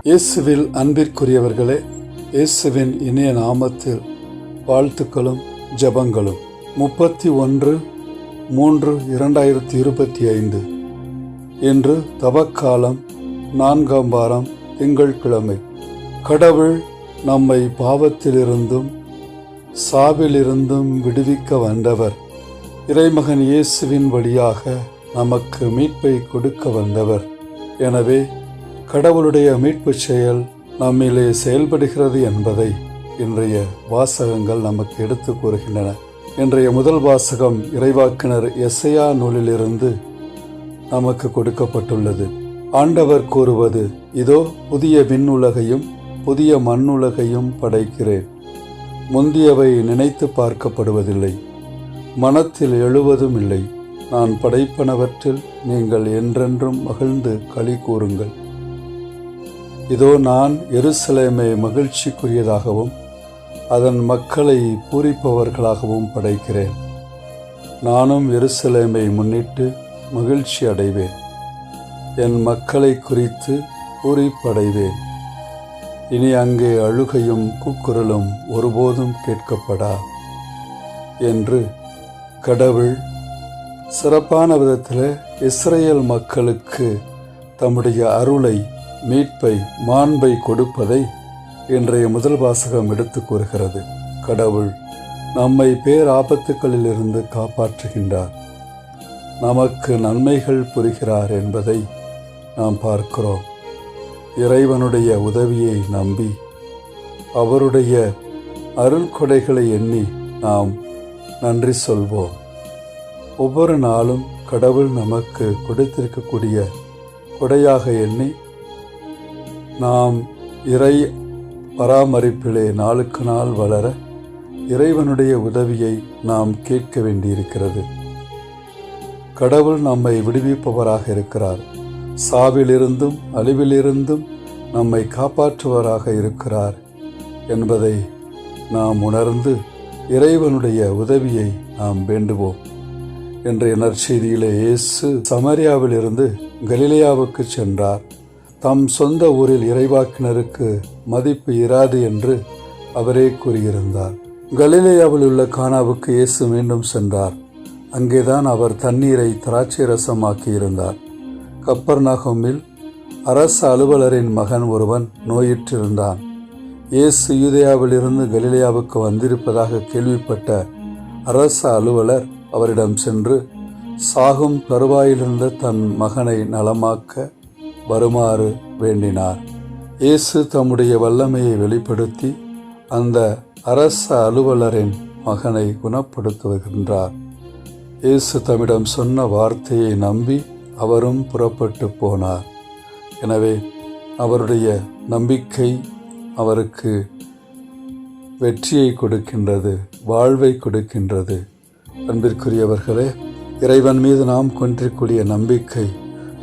இயேசுவில் அன்பிற்குரியவர்களே, இயேசுவின் இனிய நாமத்தில் வாழ்த்துக்களும் ஜெபங்களும். 31/3/2025 இன்று தவக்காலம் 4ஆம் வாரம் திங்கட்கிழமை. கடவுள் நம்மை பாவத்திலிருந்தும் சாவிலிருந்தும் விடுவிக்க வந்தவர். இறைமகன் இயேசுவின் வழியாக நமக்கு மீட்பை கொடுக்க வந்தவர். எனவே கடவுளுடைய மீட்பு செயல் நம்மிலே செயல்படுகிறது என்பதை இன்றைய வாசகங்கள் நமக்கு எடுத்து கூறுகின்றன. இன்றைய முதல் வாசகம் இறைவாக்கினர் எசையா நூலிலிருந்து நமக்கு கொடுக்கப்பட்டுள்ளது. ஆண்டவர் கூறுவது, இதோ புதிய விண்ணுலகையும் புதிய மண்ணுலகையும் படைக்கிறேன். முந்தியவை நினைத்து பார்க்கப்படுவதில்லை, மனத்தில் எழுவதும் இல்லை. நான் படைப்பனவற்றில் நீங்கள் என்றென்றும் மகிழ்ந்து களி கூறுங்கள். இதோ நான் எருசலேமை மகிழ்ச்சிக்குரியதாகவும் அதன் மக்களை பூரிப்பவர்களாகவும் படைக்கிறேன். நானும் எருசலேமை முன்னிட்டு மகிழ்ச்சி அடைவேன், என் மக்களை குறித்து பூரிப்படைவேன். இனி அங்கே அழுகையும் கூக்குரலும் ஒருபோதும் கேட்கப்படா என்று கடவுள் சிறப்பான விதத்தில் இஸ்ரேல் மக்களுக்கு தம்முடைய அருளை, மீட்பை, மாண்பை கொடுப்பதை இன்றைய முதல் வாசகம் எடுத்து கூறுகிறது. கடவுள் நம்மை பேராபத்துக்களிலிருந்து காப்பாற்றுகின்றார், நமக்கு நன்மைகள் புரிகிறார் என்பதை நாம் பார்க்கிறோம். இறைவனுடைய உதவியை நம்பி அவருடைய அருள் கொடைகளை எண்ணி நாம் நன்றி சொல்வோம். ஒவ்வொரு நாளும் கடவுள் நமக்கு கொடுத்திருக்கக்கூடிய கொடையாக எண்ணி நாம் இறை பராமரிப்பிலே நாளுக்கு நாள் வளர இறைவனுடைய உதவியை நாம் கேட்க வேண்டியிருக்கிறது. கடவுள் நம்மை விடுவிப்பவராக இருக்கிறார். சாவிலிருந்தும் அழிவிலிருந்தும் நம்மை காப்பாற்றுவராக இருக்கிறார் என்பதை நாம் உணர்ந்து இறைவனுடைய உதவியை நாம் வேண்டுவோம். இன்றைய நற்செய்தியிலே இயேசு சமாரியாவிலிருந்து கலிலேயாவுக்கு சென்றார். தம் சொந்த ஊரில் இறைவாக்கினருக்கு மதிப்பு இராது என்று அவரே கூறியிருந்தார். கலிலேயாவில் உள்ள கானாவுக்கு இயேசு மீண்டும் சென்றார். அங்கேதான் அவர் தண்ணீரை திராட்சை ரசமாக்கியிருந்தார். கப்பர்நகூமில் அரச அலுவலரின் மகன் ஒருவன் நோயுற்றிருந்தான். இயேசு யூதேயாவிலிருந்து கலிலேயாவுக்கு வந்திருப்பதாக கேள்விப்பட்ட அரச அலுவலர் அவரிடம் சென்று சாகும் தருவாயிலிருந்த தன் மகனை நலமாக்க வருமாறு வேண்டினார். இயேசு தம்முடைய வல்லமையை வெளிப்படுத்தி அந்த அரச அலுவலரின் மகனை குணப்படுத்துகின்றார். இயேசு தம்மிடம் சொன்ன வார்த்தையை நம்பி அவரும் புறப்பட்டு போனார். எனவே அவருடைய நம்பிக்கை அவருக்கு வெற்றியை கொடுக்கின்றது, வாழ்வை கொடுக்கின்றது. அன்பிற்குரியவர்களே, இறைவன் மீது நாம் கொண்டிருக்கக்கூடிய நம்பிக்கை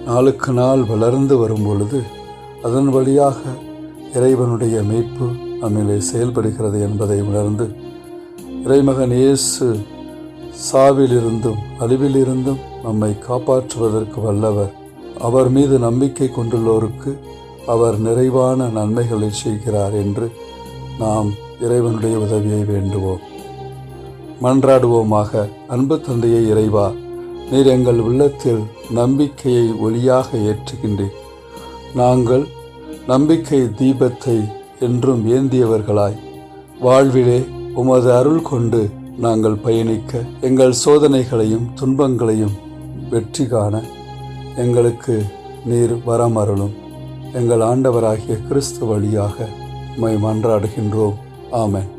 நாளுக்கு நாள் வளர்ந்து வரும் பொழுது அதன் வழியாக இறைவனுடைய மீட்பு நம்மிலே செயல்படுகிறது என்பதை உணர்ந்து இறைமகன் இயேசு சாவிலிருந்தும் அழிவிலிருந்தும் நம்மை காப்பாற்றுவதற்கு வல்லவர். அவர் மீது நம்பிக்கை கொண்டுள்ளோருக்கு அவர் நிறைவான நன்மைகளை செய்கிறார் என்று நாம் இறைவனுடைய உதவியை வேண்டுவோம். மன்றாடுவோமாக. அன்பு தந்தையே இறைவா, நீர் எங்கள் உள்ளத்தில் நம்பிக்கையை ஒளியாக ஏற்றுகின்றீர். நாங்கள் நம்பிக்கை தீபத்தை என்றும் ஏந்தியவர்களாய் வாழ்விலே உமது அருள் கொண்டு நாங்கள் பயணிக்க, எங்கள் சோதனைகளையும் துன்பங்களையும் வெற்றி காண எங்களுக்கு நீர் வரம் அருளும். எங்கள் ஆண்டவராகிய கிறிஸ்து வழியாக உம்மை மன்றாடுகின்றோம். ஆமென்.